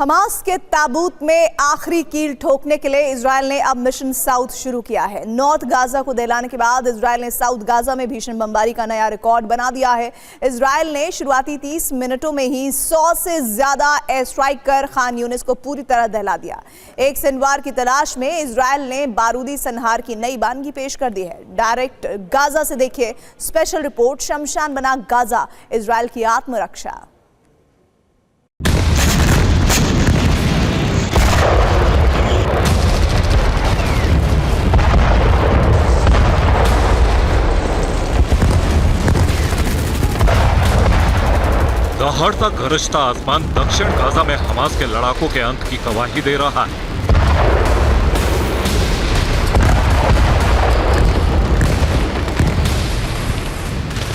Hamas के ताबूत में आखिरी कील ठोकने के लिए इजरायल ने अब मिशन साउथ शुरू किया है। नॉर्थ गाजा को दहलाने के बाद इजरायल ने साउथ गाजा में भीषण बमबारी का नया रिकॉर्ड बना दिया है। इजरायल ने शुरुआती 30 मिनटों में ही 100 से ज्यादा एयर स्ट्राइक कर खान यूनिस को पूरी तरह दहला दिया। एक सिनवार की तलाश में इजरायल ने बारूदी संहार की नई वानगी पेश कर दी है। डायरेक्ट गाजा से देखिए स्पेशल रिपोर्ट, शमशान बना गाजा, इजरायल की आत्मरक्षा। दहाड़ता गरजता आसमान दक्षिण गाजा में हमास के लड़ाकों के अंत की गवाही दे रहा है।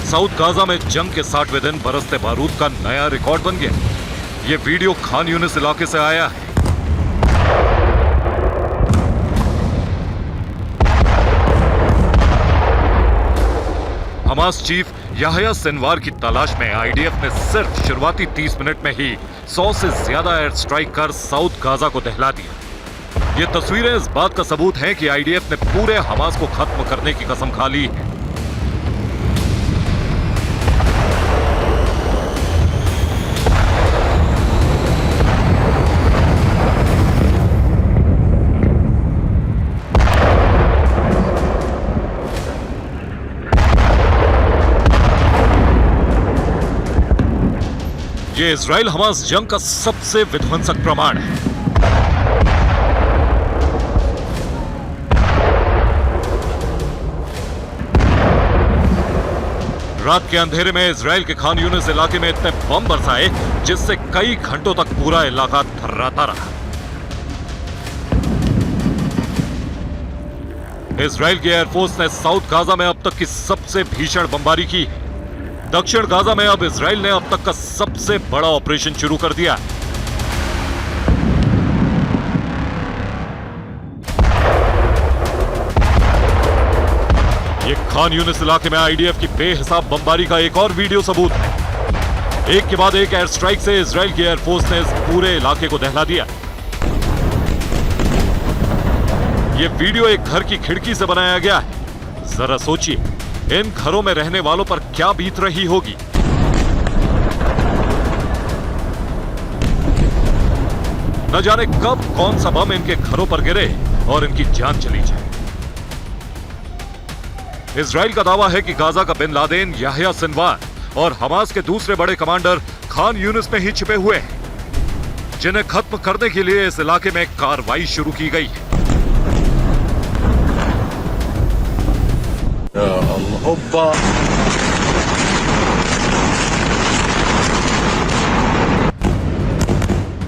साउथ गाजा में जंग के 60वें दिन बरसते बारूद का नया रिकॉर्ड बन गया। ये वीडियो खान यूनिस इलाके से आया है। हमास चीफ याह्या सिनवार की तलाश में आईडीएफ ने सिर्फ शुरुआती 30 मिनट में ही 100 से ज्यादा एयर स्ट्राइक कर साउथ गाजा को दहला दिया। ये तस्वीरें इस बात का सबूत हैं कि आईडीएफ ने पूरे हमास को खत्म करने की कसम खा ली है। ये इजराइल हमास जंग का सबसे विध्वंसक प्रमाण है। रात के अंधेरे में इजराइल के खान यूनिस इलाके में इतने बम बरसाए जिससे कई घंटों तक पूरा इलाका थर्राता रहा। इजराइल की एयरफोर्स ने साउथ गाजा में अब तक की सबसे भीषण बमबारी की। दक्षिण गाजा में अब इजराइल ने अब तक का सबसे बड़ा ऑपरेशन शुरू कर दिया। ये खान यूनिस इलाके में आईडीएफ की बेहिसाब बमबारी का एक और वीडियो सबूत है। एक के बाद एक एयर स्ट्राइक से इजराइल की एयरफोर्स ने इस पूरे इलाके को दहला दिया। ये वीडियो एक घर की खिड़की से बनाया गया है। जरा सोचिए, इन घरों में रहने वालों पर क्या बीत रही होगी। न जाने कब कौन सा बम इनके घरों पर गिरे और इनकी जान चली जाए। इजराइल का दावा है कि गाजा का बिन लादेन याह्या सिनवार और हमास के दूसरे बड़े कमांडर खान यूनिस में ही छिपे हुए हैं, जिन्हें खत्म करने के लिए इस इलाके में कार्रवाई शुरू की गई है।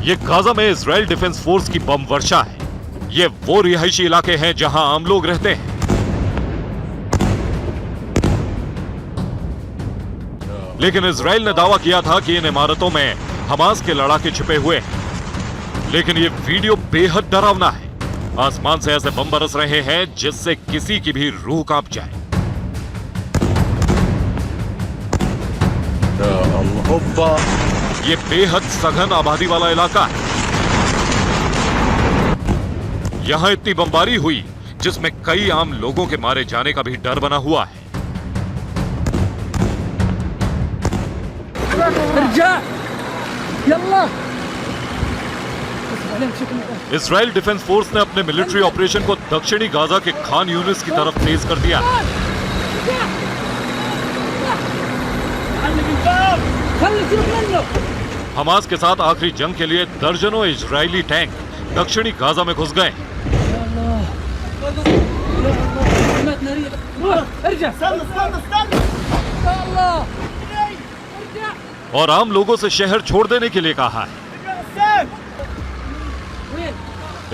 ये गाजा में इजराइल डिफेंस फोर्स की बम वर्षा है। ये वो रिहायशी इलाके हैं जहां आम लोग रहते हैं। लेकिन इजराइल ने दावा किया था कि इन इमारतों में हमास के लड़ाके छिपे हुए हैं। लेकिन ये वीडियो बेहद डरावना है। आसमान से ऐसे बम बरस रहे हैं जिससे किसी की भी रूह कांप जाए। ये बेहद सघन आबादी वाला इलाका है। यहां इतनी बमबारी हुई जिसमें कई आम लोगों के मारे जाने का भी डर बना हुआ है। इजराइल डिफेंस फोर्स ने अपने मिलिट्री ऑपरेशन को दक्षिणी गाजा के खान यूनिस की तरफ तेज कर दिया। हमास के साथ आखिरी जंग के लिए दर्जनों इजरायली टैंक दक्षिणी गाजा में घुस गए। और आम लोगों से शहर छोड़ देने के लिए कहा है।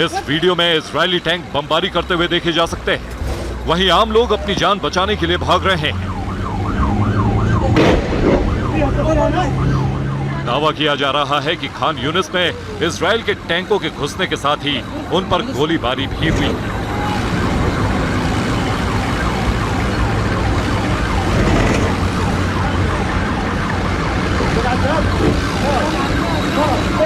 इस वीडियो में इजरायली टैंक बमबारी करते हुए देखे जा सकते हैं। वहीं आम लोग अपनी जान बचाने के लिए भाग रहे हैं। दावा किया जा रहा है कि खान यूनिस में इजराइल के टैंकों के घुसने के साथ ही उन पर गोलीबारी भी हुई।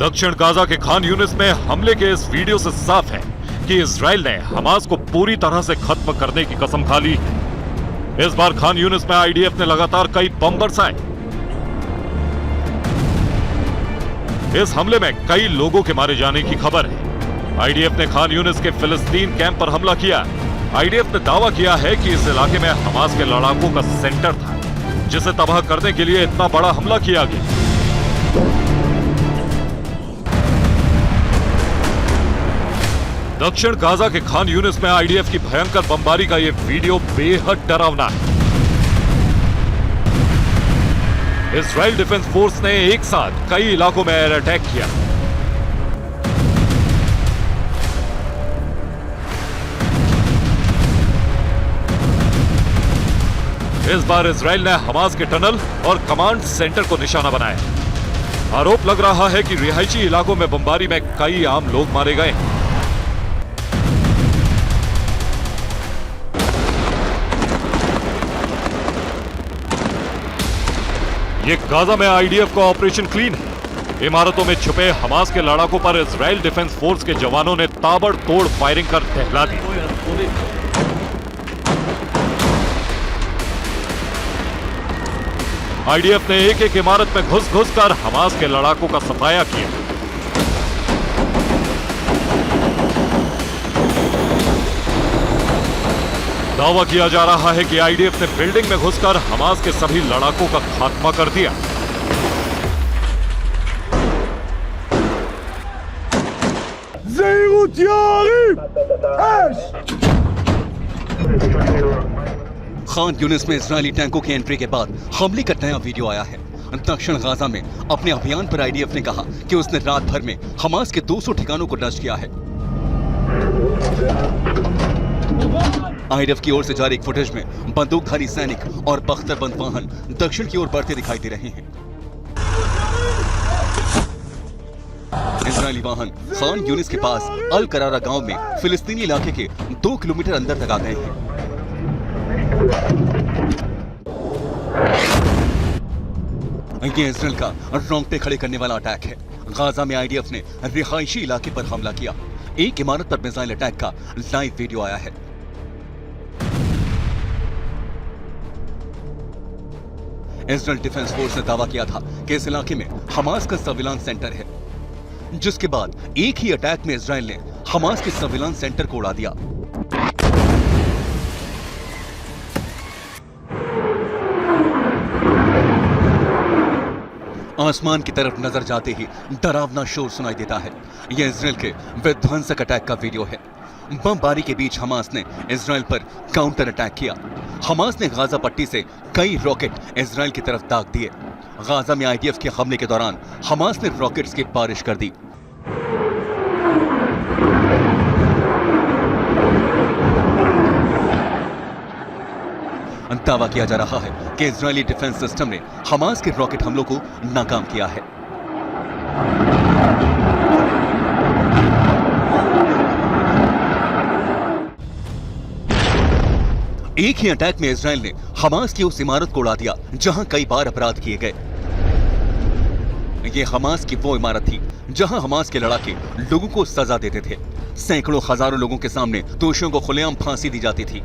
दक्षिण गाजा के खान यूनिस में हमले के इस वीडियो से साफ है कि इजराइल ने हमास को पूरी तरह से खत्म करने की कसम खा ली। इस बार खान यूनिस में आईडीएफ ने लगातार कई बम बरसाए। इस हमले में कई लोगों के मारे जाने की खबर है। आईडीएफ ने खान यूनिस के फिलिस्तीन कैंप पर हमला किया। आईडीएफ ने दावा किया है कि इस इलाके में हमास के लड़ाकों का सेंटर था, जिसे तबाह करने के लिए इतना बड़ा हमला किया गया। दक्षिण गाजा के खान यूनिस में आईडीएफ की भयंकर बमबारी का यह वीडियो बेहद डरावना है। इजराइल डिफेंस फोर्स ने एक साथ कई इलाकों में एयर अटैक किया। इस बार इजराइल ने हमास के टनल और कमांड सेंटर को निशाना बनाया। आरोप लग रहा है कि रिहायशी इलाकों में बमबारी में कई आम लोग मारे गए। ये गाजा में आईडीएफ का ऑपरेशन क्लीन है। इमारतों में छुपे हमास के लड़ाकों पर इजराइल डिफेंस फोर्स के जवानों ने ताबड़तोड़ फायरिंग कर दहला दी। आईडीएफ ने एक एक इमारत में घुस कर हमास के लड़ाकों का सफाया किया। दावा किया जा रहा है कि आईडीएफ ने बिल्डिंग में घुसकर हमास के सभी लड़ाकों का खात्मा कर दिया। खान यूनिस में इजरायली टैंकों की एंट्री के बाद हमले का नया वीडियो आया है। दक्षिण गाजा में अपने अभियान पर आईडीएफ ने कहा कि उसने रात भर में हमास के 200 ठिकानों को नष्ट किया है। आईडीएफ की ओर से जारी एक फुटेज में बंदूकधारी सैनिक और बख्तरबंद वाहन दक्षिण की ओर बढ़ते दिखाई दे रहे हैं। इजरायली वाहन खान यूनिस के पास अल करारा गांव में फिलिस्तीनी इलाके के 2 किलोमीटर अंदर तक आ गए हैं। ये इजराइल का रोंगटे खड़े करने वाला अटैक है। गाजा में आईडीएफ ने रिहायशी इलाके पर हमला किया। एक इमारत पर मिसाइल अटैक का लाइव वीडियो आया है। इजराइल डिफेंस फोर्स ने दावा किया था कि इस इलाके में हमास का सर्विलांस सेंटर है, जिसके बाद एक ही अटैक में इजराइल ने हमास के सर्विलांस सेंटर को उड़ा दिया। आसमान की तरफ नजर जाते ही डरावना शोर सुनाई देता है। यह इजराइल के विध्वंसक अटैक का वीडियो है। बमबारी के बीच हमास ने इजराइल पर काउंटर अटैक किया। हमास ने गाजा पट्टी से कई रॉकेट इजराइल की तरफ दाग दिए। गाजा में आईडीएफ के हमले के दौरान हमास ने रॉकेट्स की बारिश कर दी। दावा किया जा रहा है कि इजरायली डिफेंस सिस्टम ने हमास के रॉकेट हमलों को नाकाम किया है। एक ही अटैक में इजराइल ने हमास की उस इमारत को उड़ा दिया जहां कई बार अपराध किए गए। यह हमास की वो इमारत थी जहां हमास के लड़ाके लोगों को सजा देते थे। सैकड़ों हजारों लोगों के सामने दोषियों को खुलेआम फांसी दी जाती थी।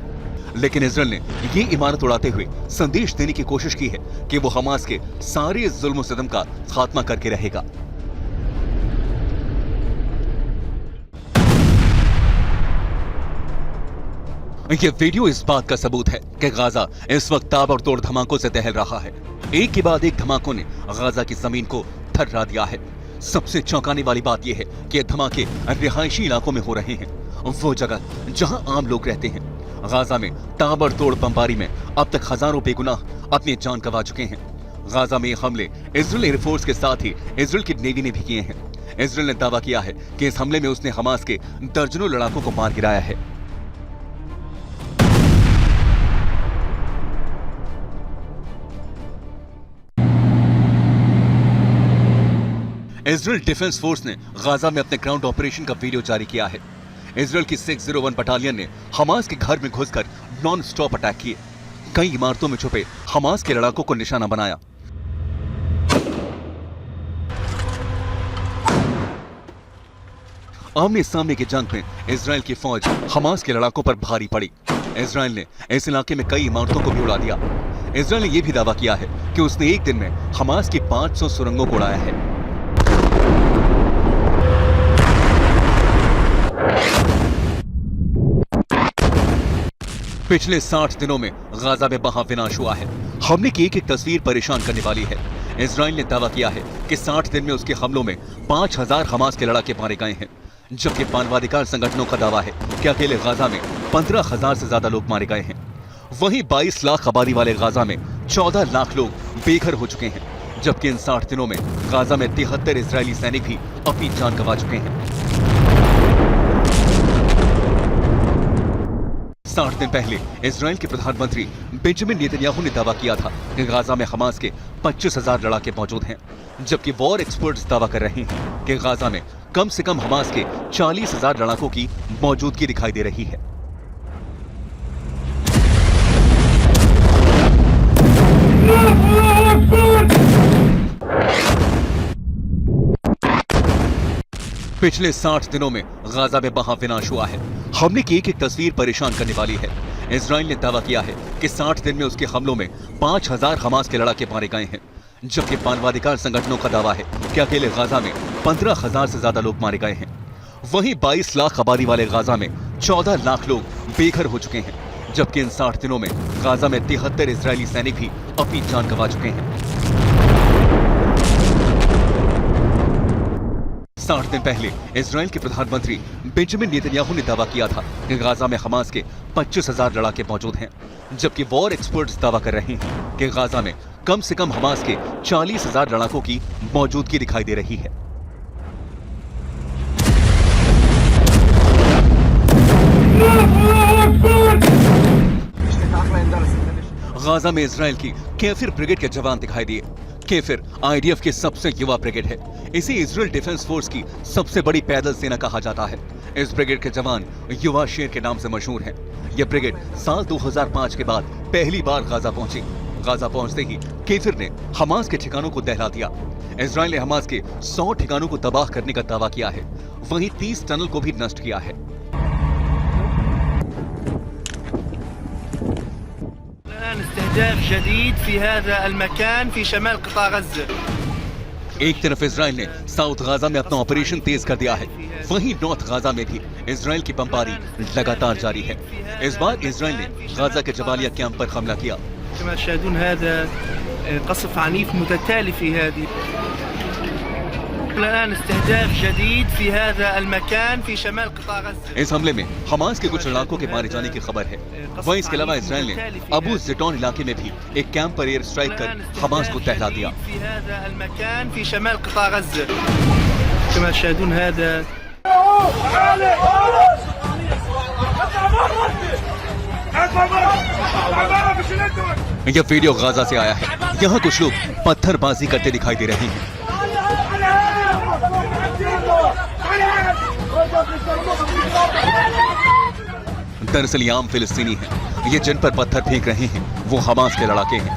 लेकिन इजराइल ने यह इमारत उड़ाते हुए संदेश देने की कोशिश की है कि वो हमास के सारे जुल्म सितम का खात्मा करके रहेगा। यह वीडियो इस बात का सबूत है कि गाजा इस वक्त ताबड़तोड़ धमाकों से दहल रहा है। एक के बाद एक धमाकों ने गाजा की जमीन को थर्रा दिया है। सबसे चौंकाने वाली बात यह है कि धमाके रिहायशी इलाकों में हो रहे हैं, वो जगह जहां आम लोग रहते हैं। गाजा में ताबड़तोड़ बमबारी में अब तक हजारों बेगुनाह अपनी जान गंवा चुके हैं। गाजा में ये हमले इजरायल एयरफोर्स के साथ ही इजरायल की नेवी ने भी किए हैं। इजरायल ने दावा किया है कि इस हमले में उसने हमास के दर्जनों लड़ाकों को मार गिराया है। इजरायल डिफेंस फोर्स ने गाजा में अपने ग्राउंड ऑपरेशन का वीडियो जारी किया है। इजरायल की 601 बटालियन ने हमास के घर में घुसकर नॉन स्टॉप अटैक किए। कई इमारतों में छुपे हमास के लड़ाकों को निशाना बनाया। आमने सामने की जंग में इजराइल की फौज हमास के लड़ाकों पर भारी पड़ी। इजराइल ने इस इलाके में कई इमारतों को भी उड़ा दिया। इजराइल ने यह भी दावा किया है कि उसने एक दिन में हमास की 500 सुरंगों को उड़ाया है। पिछले 60 दिनों में गाजा में महाविनाश हुआ है। हमले की एक एक तस्वीर परेशान करने वाली है। इजराइल ने दावा किया है कि 60 दिन में उसके हमलों में 5000 हमास के लड़ाके मारे गए हैं, जबकि मानवाधिकार संगठनों का दावा है कि अकेले गाजा में 15,000 से ज्यादा लोग मारे गए हैं। वहीं 22 लाख आबादी वाले गाजा में 14 लाख लोग बेघर हो चुके हैं, जबकि इन 60 दिनों में गाजा में 73 इजरायली सैनिक भी अपनी जान गंवा चुके हैं। 60 दिन पहले इजराइल के प्रधानमंत्री बेंजामिन नेतन्याहू ने दावा किया था कि गाजा में हमास के 25,000 लड़ाके मौजूद हैं, जबकि वॉर एक्सपर्ट्स दावा कर रहे हैं कि गाजा में कम से कम हमास के 40,000 लड़ाकों की मौजूदगी दिखाई दे रही है। पिछले 60 दिनों में गाजा में महाविनाश हुआ है। हमले की एक एक तस्वीर परेशान करने वाली है। इजराइल ने दावा किया है कि 60 दिन में उसके हमलों में 5000 हमास के लड़ाके मारे गए हैं, जबकि मानवाधिकार संगठनों का दावा है कि अकेले गाजा में 15,000 से ज्यादा लोग मारे गए हैं। वहीं 22 लाख आबादी वाले गाजा में 14 लाख लोग बेघर हो चुके हैं, जबकि इन 60 दिनों में गाजा में 73 इजरायली सैनिक भी अपनी जान गंवा चुके हैं। 60 दिन पहले इजराइल के प्रधानमंत्री बेंजामिन नेतन्याहू ने दावा किया था कि गाजा में हमास के 25,000 लड़ाके मौजूद हैं, जबकि वॉर एक्सपर्ट्स दावा कर रहे हैं कि गाजा में कम से कम हमास के 40,000 लड़ाकों की मौजूदगी दिखाई दे रही है। गाजा में इजराइल की केफिर ब्रिगेड के जवान दिखाई दिए। केफिर आईडीएफ की सबसे युवा ब्रिगेड है। इसे इजराइल डिफेंस फोर्स की सबसे बड़ी पैदल सेना कहा जाता है। इस ब्रिगेड के जवान युवा शेर के नाम से मशहूर हैं। यह ब्रिगेड साल 2005 के बाद पहली बार गाजा पहुंची। गाजा पहुंचते ही केफिर ने हमास के ठिकानों को दहला दिया। इजराइल ने हमास के 100 ठिकानों को तबाह करने का दावा किया है, वहीं 30 टनल को भी नष्ट किया है। एक तरफ इजराइल ने साउथ गाजा में अपना ऑपरेशन तेज कर दिया है, वहीं नॉर्थ गाजा में भी इजराइल की बमबारी लगातार जारी है। इस बार इजराइल ने गाजा के जबालिया कैंप पर हमला किया। इस हमले में हमास के कुछ लड़ाकों के मारे जाने की खबर है। वहीं इसके अलावा इजराइल ने अबू ज़ेटौन इलाके में भी एक कैंप पर एयर स्ट्राइक कर हमास को दहला दिया। यह वीडियो गाजा से आया है। यहाँ कुछ लोग पत्थरबाजी करते दिखाई दे रहे हैं। दरअसल ये आम फिलिस्तीनी हैं। ये जिन पर पत्थर फेंक रहे हैं वो हमास के लड़ाके हैं।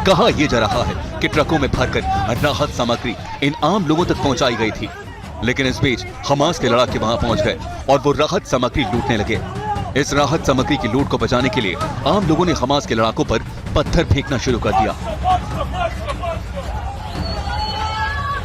कहा यह जा रहा है कि ट्रकों में भरकर राहत सामग्री इन आम लोगों तक पहुंचाई गई थी, लेकिन इस बीच हमास के लड़ाके वहां पहुंच गए और वो राहत सामग्री लूटने लगे। इस राहत सामग्री की लूट को बचाने के लिए आम लोगों ने हमास के लड़ाकों पर पत्थर फेंकना शुरू कर दिया।